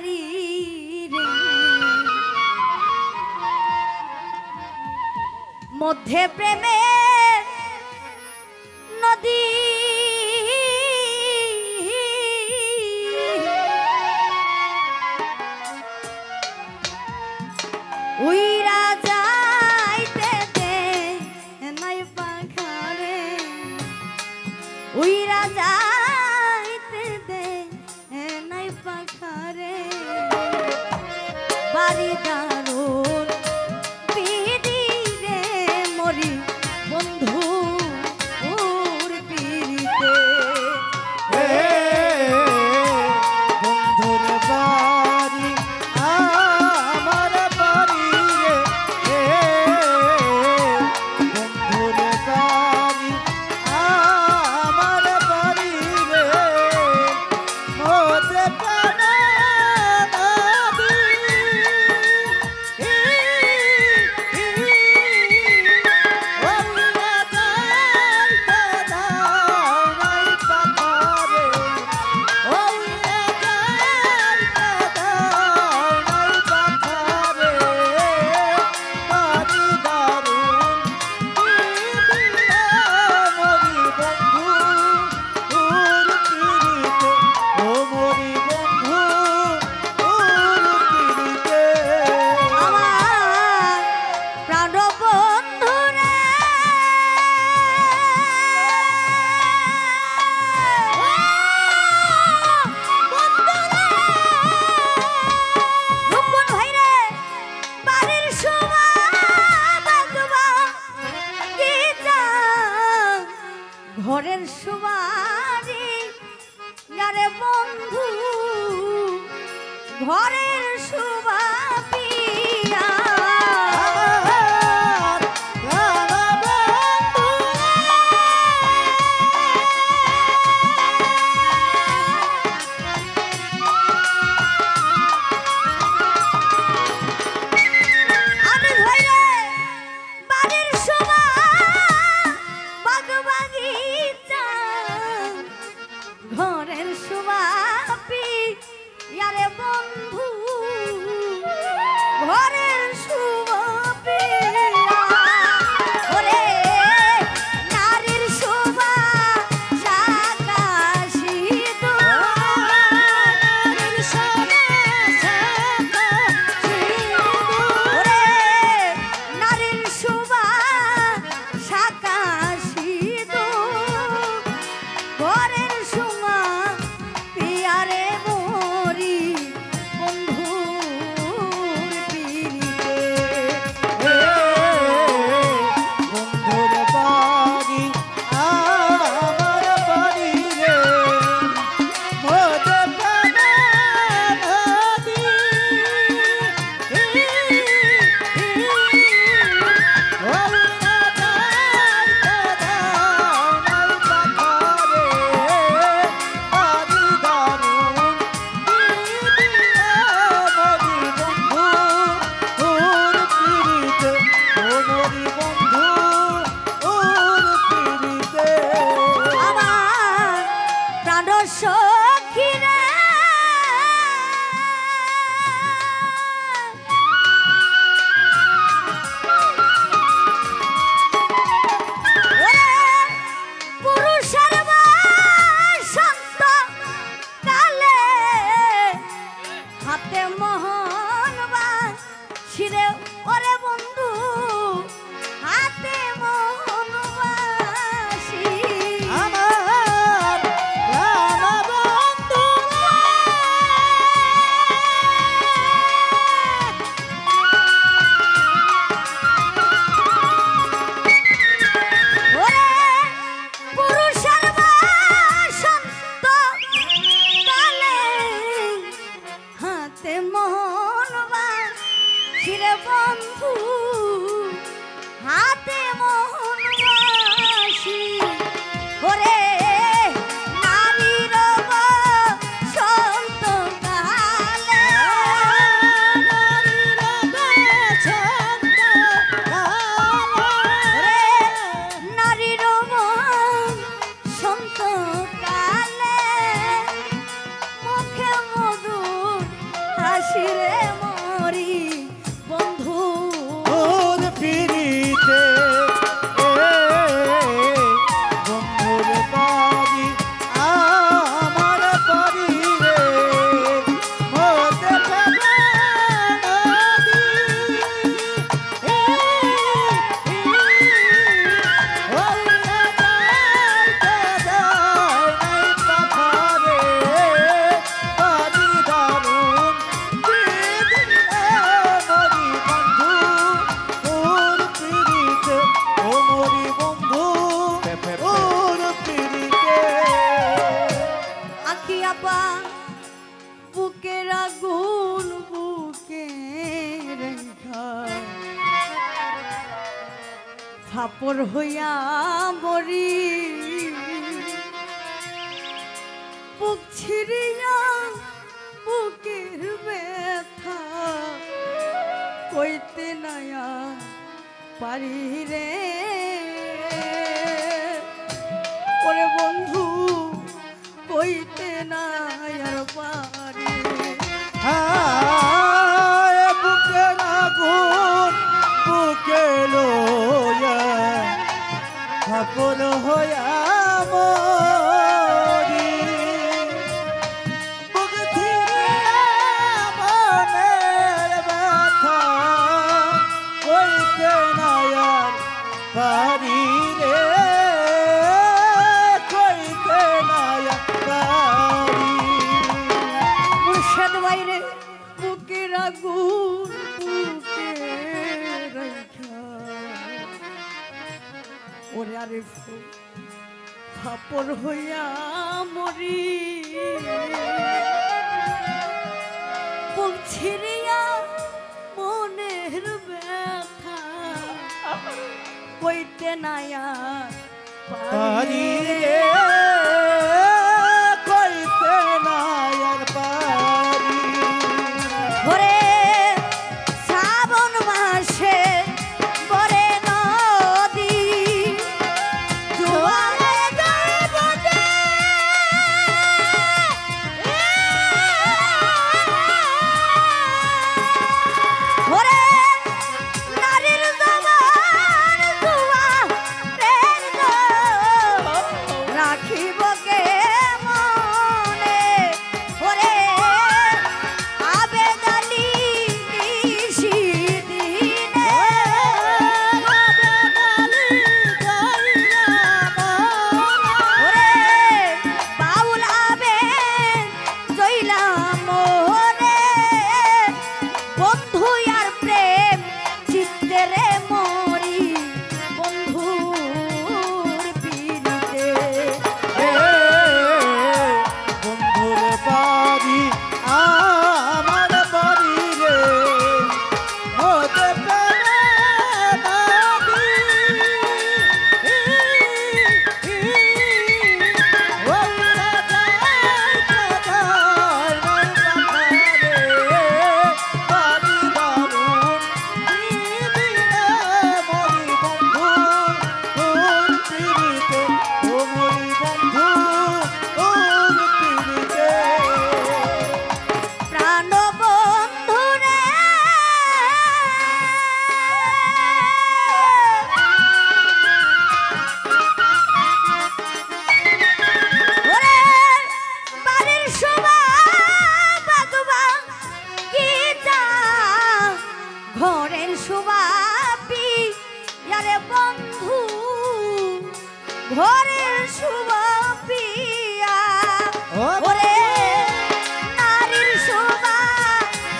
বাড়ি রে মধ্যে প্রেমের নদী উইরা যাইতে দে নাই পাখারে উইরা যাইতে দে নাই পাখারে বাড়ি দারুন পিড়ি রে মরি বন্ধু ওর পিড়িতে বন্ধুর বাড়ি আমার বাড়ি রে বন্ধুর বাড়ি আমার বাড়ি রে মোদের প্রাণে ঘরের সুবারি যারে বন্ধু ঘরের সুবাপিয়া ঘরের সুবাপি ইয়ারে বন্ধু ঘরের সুবাপি ওরে নারীর শোভা সাকাশি তো নারীর শোভা সাকাশি ওরে নারীর শোভা সাকাশি তো ঘরের সুমা পিয়ারে মরি বন্ধুর পিড়িতে বন্ধুর বাড়ি আমার বাড়ি রে মোদের প্রাণে নদী বন্ধু হাতে মোহনবাসী ওরে নারীর বসন্ত কালে নারীর বসন্ত কালে মুখে মধুর বাসিরে মরি বন্ধু তোর পিড়িতে বন্ধুর বাড়ি আমার বাড়ি রে হতে পারে নদী ওই রাজার দাদার নাই পাখারে বাড়ি দারুণ দিদিলে মরি বন্ধু তোর পিড়িতে ও মরি বন্ধু তোর পিড়িতে আখি আপা বুকের আগুন বুকে রেখা ফাপড় হইয়া মরি বুক ছিড়িয়া বুকের ব্যথা কইতে নায়া পারি রে ওরে বন্ধু কইতে নাই আর পারি হায় বুকের আগুন বুকে লইয়া ফাপড় হইয়া মরি বুক ছিড়িয়া মনের ব্যথা কইতে নাই আর পারি রে কইতে নাই আর পারি মুর্শিদ বাইরে বুকের আগুন বুকে রেখা ওরে আরে ফাপড় হইয়া মরি বুক ছিড়িয়া মনের ব্যথা কইতে নায়া পারি রে কইতে নাই আর পারি ওরে শ্রাবণ মাসে বরে নদী জোয়ারে যায় বটে। ওরে নারীর জবান জোয়ারের গো রাখিব কে মনে ওরে আবেদনী নিশিদিনে ওরে বাউল আবেদ জইলা মোরে বন্ধু আর প্রেম চিত্তে রে মরি বন্ধুর পিড়িতে বন্ধুর বাড়ি আমার বাড়ি রে হতে পারে নদী ওই রাজার দাদার নাই পাখারে বাড়ি দারুণ দিদিলে মরি বন্ধু তোর পিড়িতে ও মরি বন্ধু তোর পিড়িতে প্রাণ বন্ধু রে ওরে বাড়ির শোভা বাগবা কি যা ঘরের শোভা পি আরে বন্ধু ঘরের শোভা পিয়া ওরে নারীর শোভা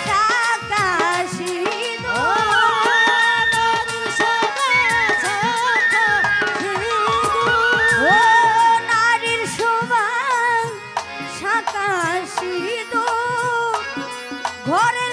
সাকাশি ও নারীর শোভা সাকাশি ঘরের